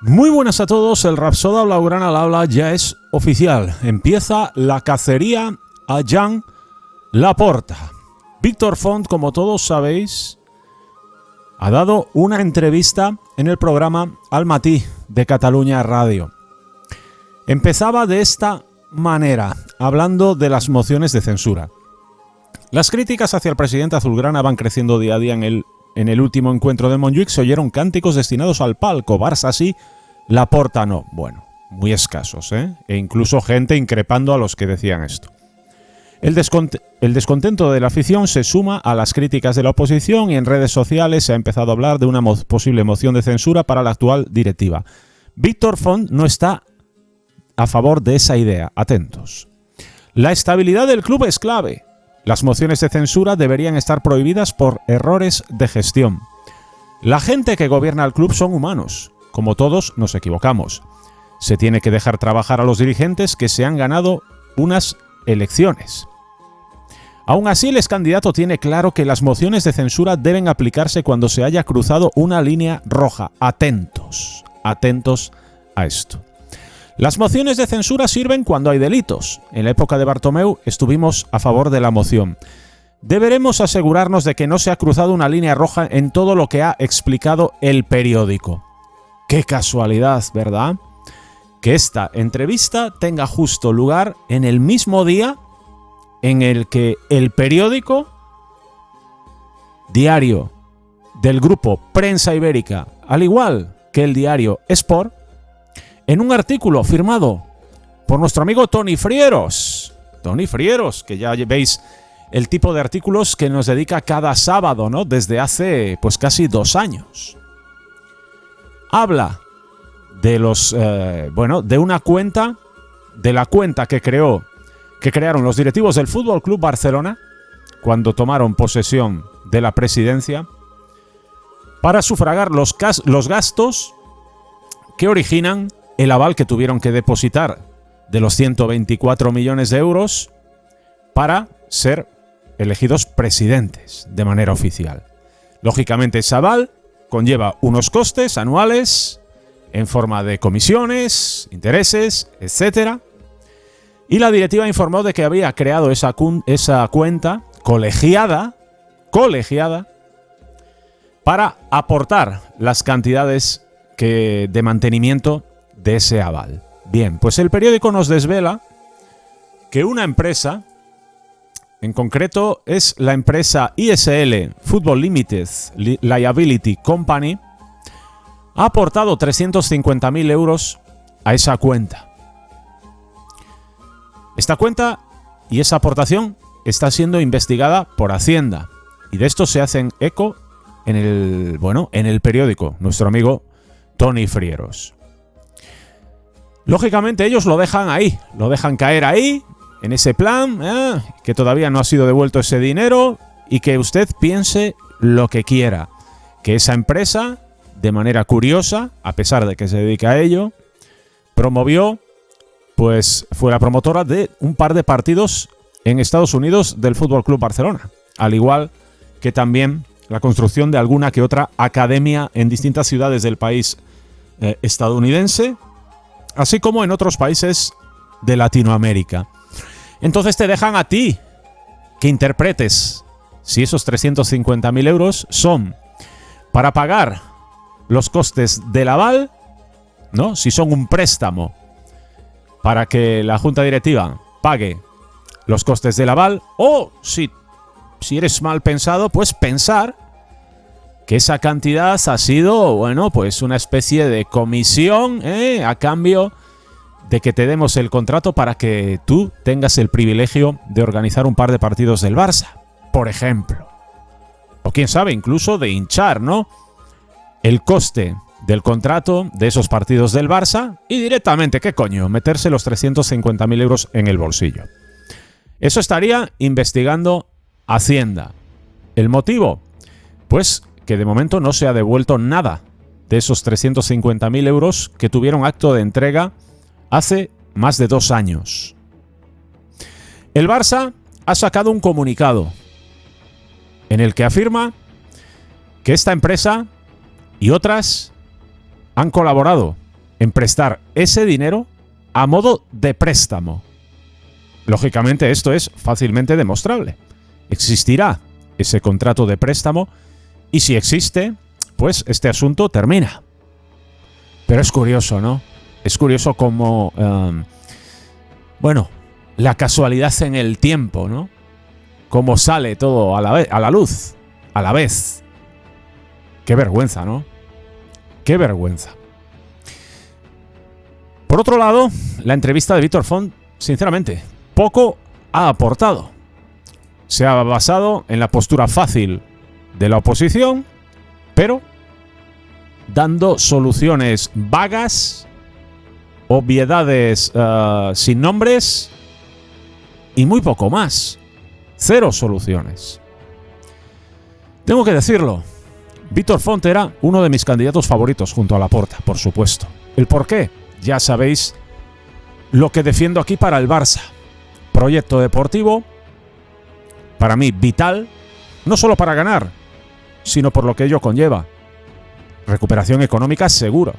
Muy buenas a todos, el Rapsoda Blaugrana al habla ya es oficial. Empieza la cacería a Joan Laporta. Víctor Font, como todos sabéis, ha dado una entrevista en el programa Al Matí de Cataluña Radio. Empezaba de esta manera, hablando de las mociones de censura. Las críticas hacia el presidente azulgrana van creciendo día a día. En el último encuentro de Montjuic se oyeron cánticos destinados al palco. Barça sí, Laporta no. Bueno, muy escasos, ¿eh? E incluso gente increpando a los que decían esto. El descontento de la afición se suma a las críticas de la oposición y en redes sociales se ha empezado a hablar de una posible moción de censura para la actual directiva. Víctor Font no está a favor de esa idea. Atentos. La estabilidad del club es clave. Las mociones de censura deberían estar prohibidas por errores de gestión. La gente que gobierna el club son humanos. Como todos, nos equivocamos. Se tiene que dejar trabajar a los dirigentes que se han ganado unas elecciones. Aún así, el excandidato tiene claro que las mociones de censura deben aplicarse cuando se haya cruzado una línea roja. Atentos, atentos a esto. Las mociones de censura sirven cuando hay delitos. En la época de Bartomeu estuvimos a favor de la moción. Deberemos asegurarnos de que no se ha cruzado una línea roja en todo lo que ha explicado el periódico. Qué casualidad, ¿verdad? Que esta entrevista tenga justo lugar en el mismo día en el que el periódico diario del grupo Prensa Ibérica, al igual que el diario Sport, en un artículo firmado por nuestro amigo Toni Frieros. Toni Frieros, que ya veis el tipo de artículos que nos dedica cada sábado, ¿no? Desde hace pues casi 2 años. Habla de de una cuenta, de la cuenta que crearon los directivos del Fútbol Club Barcelona cuando tomaron posesión de la presidencia para sufragar los gastos que originan el aval que tuvieron que depositar de los 124 millones de euros para ser elegidos presidentes de manera oficial. Lógicamente, ese aval conlleva unos costes anuales en forma de comisiones, intereses, etc. Y la directiva informó de que había creado esa cuenta colegiada para aportar las cantidades de mantenimiento de ese aval. Bien, pues el periódico nos desvela que una empresa, en concreto es la empresa ISL Football Limited Liability Company, ha aportado 350.000 euros a esa cuenta. Esta cuenta y esa aportación está siendo investigada por Hacienda y de esto se hacen eco en el periódico, nuestro amigo Toni Frieros. Lógicamente ellos lo dejan ahí, lo dejan caer ahí, en ese plan, que todavía no ha sido devuelto ese dinero y que usted piense lo que quiera. Que esa empresa, de manera curiosa, a pesar de que se dedica a ello, fue la promotora de un par de partidos en Estados Unidos del Fútbol Club Barcelona, al igual que también la construcción de alguna que otra academia en distintas ciudades del país estadounidense, así como en otros países de Latinoamérica. Entonces te dejan a ti que interpretes si esos 350.000 euros son para pagar los costes del aval, ¿no? Si son un préstamo para que la junta directiva pague los costes del aval, o si eres mal pensado, pues pensar que esa cantidad ha sido, pues una especie de comisión, a cambio de que te demos el contrato para que tú tengas el privilegio de organizar un par de partidos del Barça, por ejemplo. O quién sabe, incluso de hinchar, ¿no?, el coste del contrato de esos partidos del Barça y directamente, ¿qué coño?, meterse los 350.000 euros en el bolsillo. Eso estaría investigando Hacienda. ¿El motivo? Pues que de momento no se ha devuelto nada de esos 350.000 euros que tuvieron acto de entrega hace más de 2 años. El Barça ha sacado un comunicado en el que afirma que esta empresa y otras han colaborado en prestar ese dinero a modo de préstamo. Lógicamente esto es fácilmente demostrable. Existirá ese contrato de préstamo y si existe, pues este asunto termina. Pero es curioso, ¿no? Es curioso cómo, la casualidad en el tiempo, ¿no? Cómo sale todo a la luz, a la vez. Qué vergüenza, ¿no? Qué vergüenza. Por otro lado, la entrevista de Víctor Font, sinceramente, poco ha aportado. Se ha basado en la postura fácil de la oposición, pero dando soluciones vagas, obviedades sin nombres y muy poco más. Cero soluciones. Tengo que decirlo, Víctor Font era uno de mis candidatos favoritos junto a Laporta, por supuesto. ¿El por qué? Ya sabéis lo que defiendo aquí para el Barça. Proyecto deportivo, para mí vital, no solo para ganar, sino por lo que ello conlleva. Recuperación económica seguro.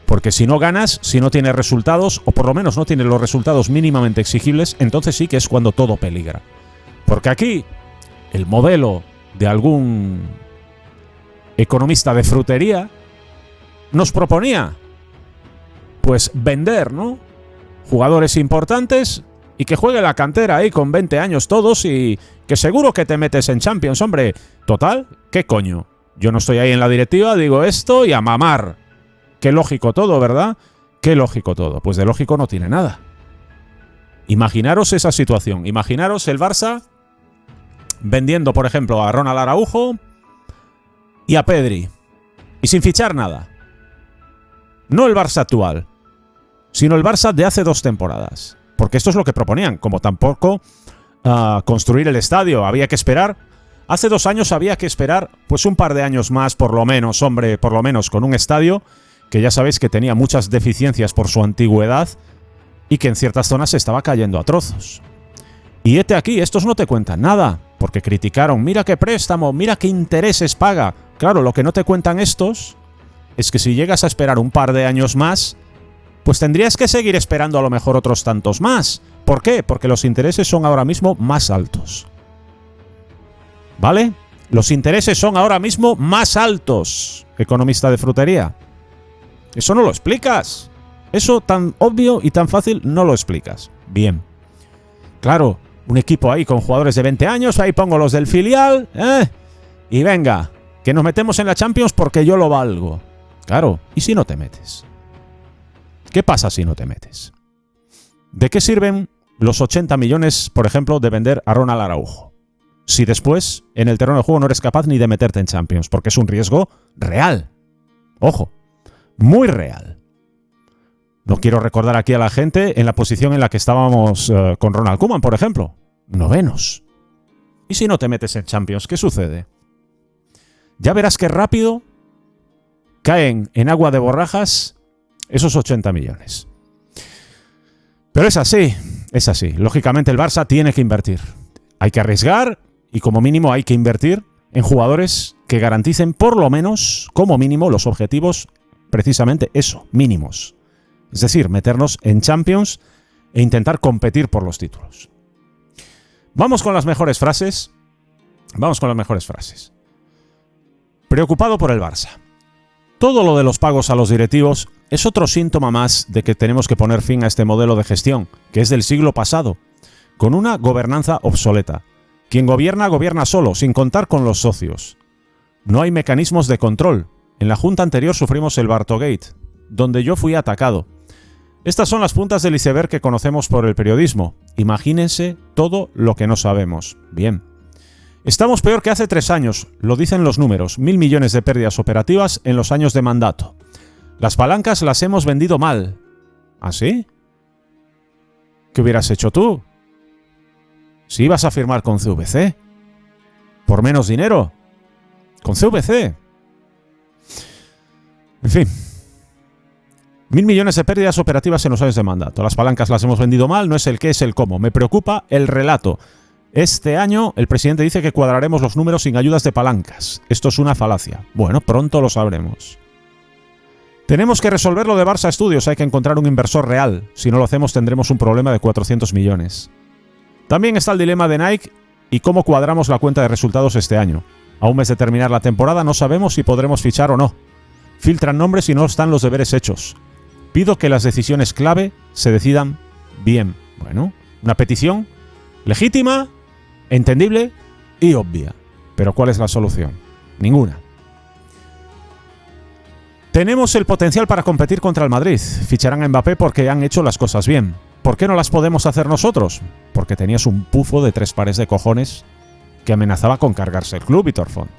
Porque si no ganas, si no tienes resultados, o por lo menos no tienes los resultados mínimamente exigibles, entonces sí que es cuando todo peligra. Porque aquí, el modelo de algún economista de frutería nos proponía, pues vender, ¿no? Jugadores importantes y que juegue la cantera ahí con 20 años todos y que seguro que te metes en Champions, hombre. Total, ¿qué coño? Yo no estoy ahí en la directiva, digo esto y a mamar. Qué lógico todo, ¿verdad? Qué lógico todo. Pues de lógico no tiene nada. Imaginaros esa situación. Imaginaros el Barça vendiendo, por ejemplo, a Ronald Araujo y a Pedri. Y sin fichar nada. No el Barça actual, sino el Barça de hace 2 temporadas. Porque esto es lo que proponían. Como tampoco construir el estadio. Había que esperar. Hace 2 años había que esperar pues un par de años más, por lo menos, hombre, por lo menos con un estadio que ya sabéis que tenía muchas deficiencias por su antigüedad y que en ciertas zonas se estaba cayendo a trozos. Y hete aquí, estos no te cuentan nada, porque criticaron, mira qué préstamo, mira qué intereses paga. Claro, lo que no te cuentan estos es que si llegas a esperar un par de años más, pues tendrías que seguir esperando a lo mejor otros tantos más. ¿Por qué? Porque los intereses son ahora mismo más altos. ¿Vale? Los intereses son ahora mismo más altos, economista de frutería. Eso no lo explicas. Eso tan obvio y tan fácil no lo explicas. Bien. Claro, un equipo ahí con jugadores de 20 años, ahí pongo los del filial, y venga, que nos metemos en la Champions porque yo lo valgo. Claro, ¿y si no te metes? ¿Qué pasa si no te metes? ¿De qué sirven los 80 millones, por ejemplo, de vender a Ronald Araujo? Si después, en el terreno de juego, no eres capaz ni de meterte en Champions, porque es un riesgo real. Ojo, muy real. No quiero recordar aquí a la gente en la posición en la que estábamos con Ronald Koeman, por ejemplo. 9º. ¿Y si no te metes en Champions, qué sucede? Ya verás qué rápido caen en agua de borrajas esos 80 millones. Pero es así, es así. Lógicamente el Barça tiene que invertir. Hay que arriesgar y como mínimo hay que invertir en jugadores que garanticen por lo menos, como mínimo, los objetivos, precisamente eso, mínimos. Es decir, meternos en Champions e intentar competir por los títulos. Vamos con las mejores frases. Vamos con las mejores frases. Preocupado por el Barça. Todo lo de los pagos a los directivos es otro síntoma más de que tenemos que poner fin a este modelo de gestión, que es del siglo pasado, con una gobernanza obsoleta. Quien gobierna, gobierna solo, sin contar con los socios. No hay mecanismos de control. En la junta anterior sufrimos el Bartogate, donde yo fui atacado. Estas son las puntas del iceberg que conocemos por el periodismo. Imagínense todo lo que no sabemos. Bien. Estamos peor que hace 3 años, lo dicen los números, 1.000 millones de pérdidas operativas en los años de mandato. Las palancas las hemos vendido mal. ¿Ah, sí? ¿Qué hubieras hecho tú? Si ibas a firmar con CVC. ¿Por menos dinero? Con CVC. En fin. 1.000 millones de pérdidas operativas en los años de mandato. Las palancas las hemos vendido mal, no es el qué, es el cómo. Me preocupa el relato. Este año el presidente dice que cuadraremos los números sin ayudas de palancas. Esto es una falacia. Bueno, pronto lo sabremos. Tenemos que resolver lo de Barça Studios, hay que encontrar un inversor real. Si no lo hacemos tendremos un problema de 400 millones. También está el dilema de Nike y cómo cuadramos la cuenta de resultados este año. A un mes de terminar la temporada no sabemos si podremos fichar o no. Filtran nombres y no están los deberes hechos. Pido que las decisiones clave se decidan bien. Bueno, una petición legítima, entendible y obvia. Pero ¿cuál es la solución? Ninguna. Tenemos el potencial para competir contra el Madrid. Ficharán a Mbappé porque han hecho las cosas bien. ¿Por qué no las podemos hacer nosotros? Porque tenías un pufo de 3 pares de cojones que amenazaba con cargarse el club, Víctor Font.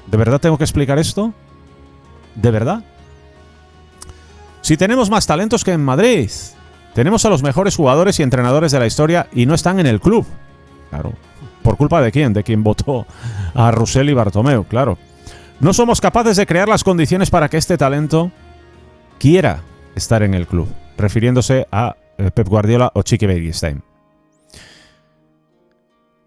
¿De verdad tengo que explicar esto? ¿De verdad? Si tenemos más talentos que en Madrid. Tenemos a los mejores jugadores y entrenadores de la historia y no están en el club. Claro. ¿Por culpa de quién? De quien votó a Russell y Bartomeu, claro. No somos capaces de crear las condiciones para que este talento quiera estar en el club, refiriéndose a Pep Guardiola o Chiqui Begiristain.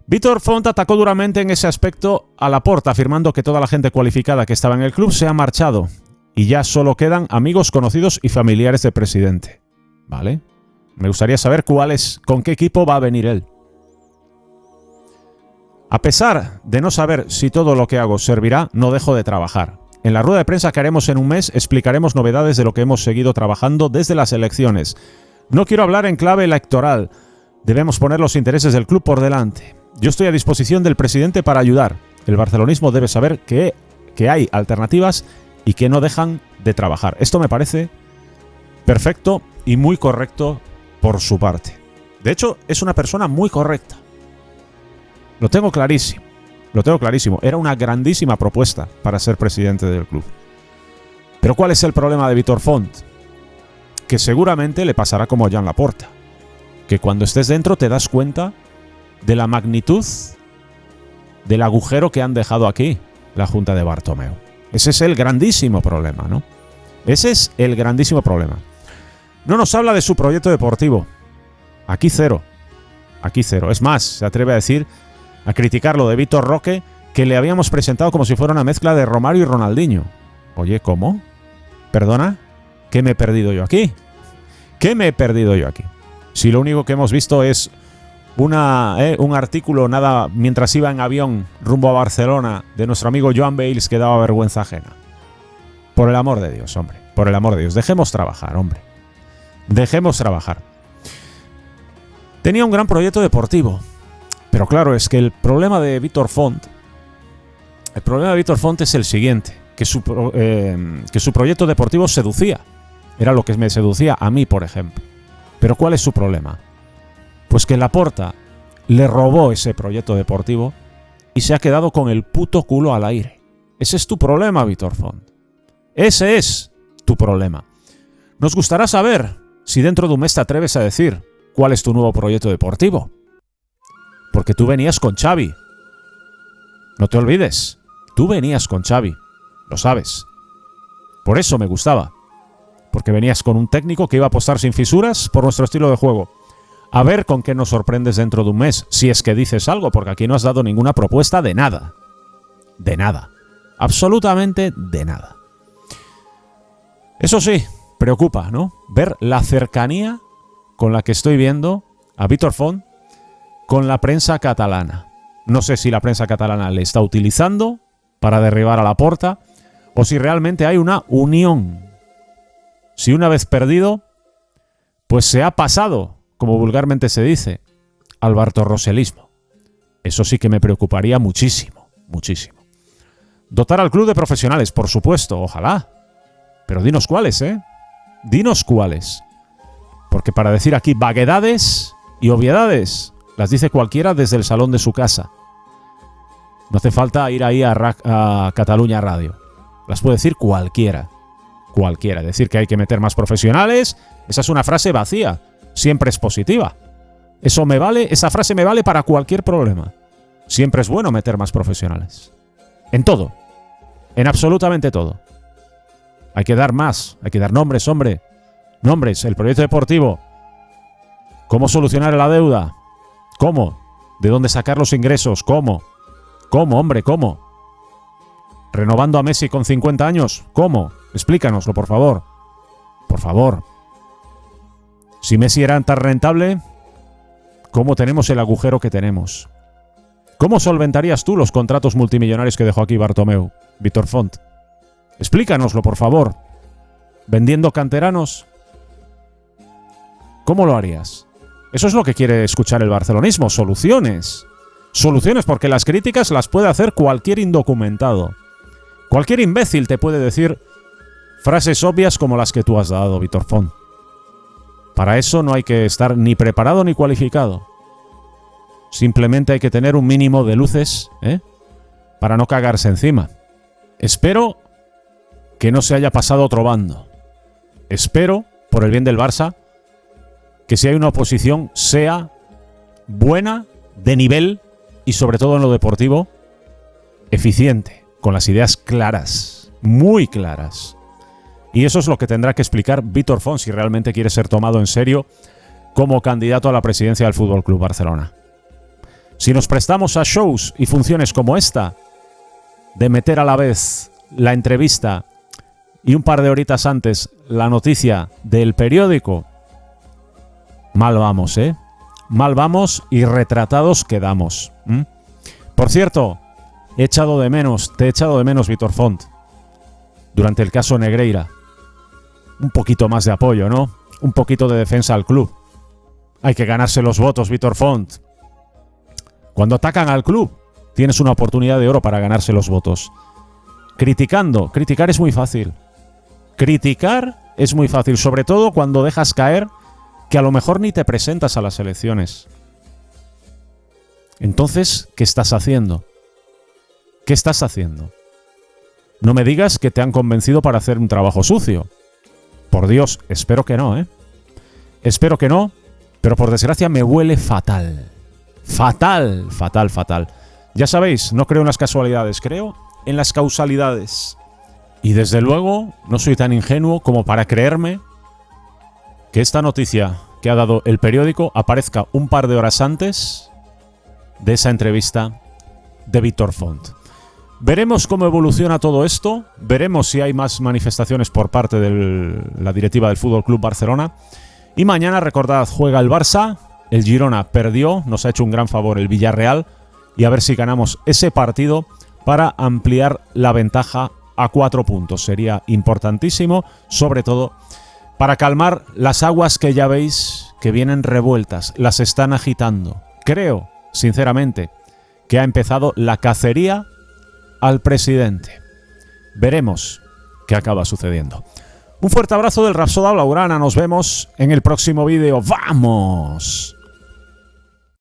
Víctor Font atacó duramente en ese aspecto a Laporta, afirmando que toda la gente cualificada que estaba en el club se ha marchado y ya solo quedan amigos, conocidos y familiares del presidente. ¿Vale? Me gustaría saber con qué equipo va a venir él. A pesar de no saber si todo lo que hago servirá, no dejo de trabajar. En la rueda de prensa que haremos en un mes explicaremos novedades de lo que hemos seguido trabajando desde las elecciones. No quiero hablar en clave electoral. Debemos poner los intereses del club por delante. Yo estoy a disposición del presidente para ayudar. El barcelonismo debe saber que hay alternativas y que no dejan de trabajar. Esto me parece perfecto y muy correcto por su parte. De hecho, es una persona muy correcta. Lo tengo clarísimo. Lo tengo clarísimo. Era una grandísima propuesta para ser presidente del club. Pero ¿cuál es el problema de Víctor Font? Que seguramente le pasará como a Joan Laporta. Que cuando estés dentro te das cuenta de la magnitud del agujero que han dejado aquí la Junta de Bartomeu. Ese es el grandísimo problema, ¿no? Ese es el grandísimo problema. No nos habla de su proyecto deportivo. Aquí cero. Aquí cero. Es más, se atreve a criticar lo de Vitor Roque, que le habíamos presentado como si fuera una mezcla de Romario y Ronaldinho. Oye, ¿cómo? ¿Perdona? ¿Qué me he perdido yo aquí? ¿Qué me he perdido yo aquí? Si lo único que hemos visto es un artículo nada mientras iba en avión rumbo a Barcelona de nuestro amigo Joan Bales que daba vergüenza ajena. Por el amor de Dios, hombre. Por el amor de Dios. Dejemos trabajar, hombre. Dejemos trabajar. Tenía un gran proyecto deportivo. Pero claro, es que el problema de Víctor Font es el siguiente, que su proyecto deportivo seducía. Era lo que me seducía a mí, por ejemplo. Pero ¿cuál es su problema? Pues que Laporta le robó ese proyecto deportivo y se ha quedado con el puto culo al aire. Ese es tu problema, Víctor Font. Ese es tu problema. Nos gustará saber si dentro de un mes te atreves a decir cuál es tu nuevo proyecto deportivo. Porque tú venías con Xavi. No te olvides. Tú venías con Xavi. Lo sabes. Por eso me gustaba. Porque venías con un técnico que iba a apostar sin fisuras por nuestro estilo de juego. A ver con qué nos sorprendes dentro de un mes. Si es que dices algo. Porque aquí no has dado ninguna propuesta de nada. De nada. Absolutamente de nada. Eso sí, preocupa, ¿no? Ver la cercanía con la que estoy viendo a Víctor Font con la prensa catalana. No sé si la prensa catalana le está utilizando para derribar a Laporta o si realmente hay una unión. Si una vez perdido, pues se ha pasado, como vulgarmente se dice, al bartorroselismo. Eso sí que me preocuparía muchísimo, muchísimo. Dotar al club de profesionales, por supuesto, ojalá. Pero dinos cuáles, ¿eh? Dinos cuáles. Porque para decir aquí vaguedades y obviedades las dice cualquiera desde el salón de su casa. No hace falta ir ahí a Cataluña Radio. Las puede decir cualquiera. Cualquiera. Decir que hay que meter más profesionales, esa es una frase vacía. Siempre es positiva. Eso me vale, esa frase me vale para cualquier problema. Siempre es bueno meter más profesionales. En todo. En absolutamente todo. Hay que dar más. Hay que dar nombres, hombre. Nombres. El proyecto deportivo. ¿Cómo solucionar la deuda? ¿Cómo? ¿De dónde sacar los ingresos? ¿Cómo? ¿Cómo, hombre? ¿Cómo? ¿Renovando a Messi con 50 años? ¿Cómo? Explícanoslo, por favor. Por favor. Si Messi era tan rentable, ¿cómo tenemos el agujero que tenemos? ¿Cómo solventarías tú los contratos multimillonarios que dejó aquí Bartomeu, Víctor Font? Explícanoslo, por favor. ¿Vendiendo canteranos? ¿Cómo lo harías? Eso es lo que quiere escuchar el barcelonismo. Soluciones. Soluciones, porque las críticas las puede hacer cualquier indocumentado. Cualquier imbécil te puede decir frases obvias como las que tú has dado, Víctor Font. Para eso no hay que estar ni preparado ni cualificado. Simplemente hay que tener un mínimo de luces, para no cagarse encima. Espero que no se haya pasado otro bando. Espero, por el bien del Barça, que si hay una oposición sea buena, de nivel y sobre todo en lo deportivo, eficiente, con las ideas claras, muy claras. Y eso es lo que tendrá que explicar Víctor Font si realmente quiere ser tomado en serio como candidato a la presidencia del Fútbol Club Barcelona. Si nos prestamos a shows y funciones como esta, de meter a la vez la entrevista y un par de horitas antes la noticia del periódico, mal vamos, Mal vamos y retratados quedamos. Por cierto, te he echado de menos, Víctor Font, durante el caso Negreira. Un poquito más de apoyo, ¿no? Un poquito de defensa al club. Hay que ganarse los votos, Víctor Font. Cuando atacan al club, tienes una oportunidad de oro para ganarse los votos. Criticar es muy fácil. Criticar es muy fácil, sobre todo cuando dejas caer que a lo mejor ni te presentas a las elecciones. Entonces, ¿qué estás haciendo? ¿Qué estás haciendo? No me digas que te han convencido para hacer un trabajo sucio. Por Dios, espero que no, Espero que no, pero por desgracia me huele fatal. Fatal, fatal, fatal. Ya sabéis, no creo en las casualidades, creo en las causalidades. Y desde luego, no soy tan ingenuo como para creerme que esta noticia que ha dado el periódico aparezca un par de horas antes de esa entrevista de Víctor Font. Veremos cómo evoluciona todo esto, veremos si hay más manifestaciones por parte de la directiva del Fútbol Club Barcelona. Y mañana, recordad, juega el Barça, el Girona perdió, nos ha hecho un gran favor el Villarreal, y a ver si ganamos ese partido para ampliar la ventaja a 4 puntos. Sería importantísimo, sobre todo para calmar las aguas que ya veis que vienen revueltas, las están agitando. Creo, sinceramente, que ha empezado la cacería al presidente. Veremos qué acaba sucediendo. Un fuerte abrazo del Rapsoda Blaugrana. Nos vemos en el próximo vídeo. ¡Vamos!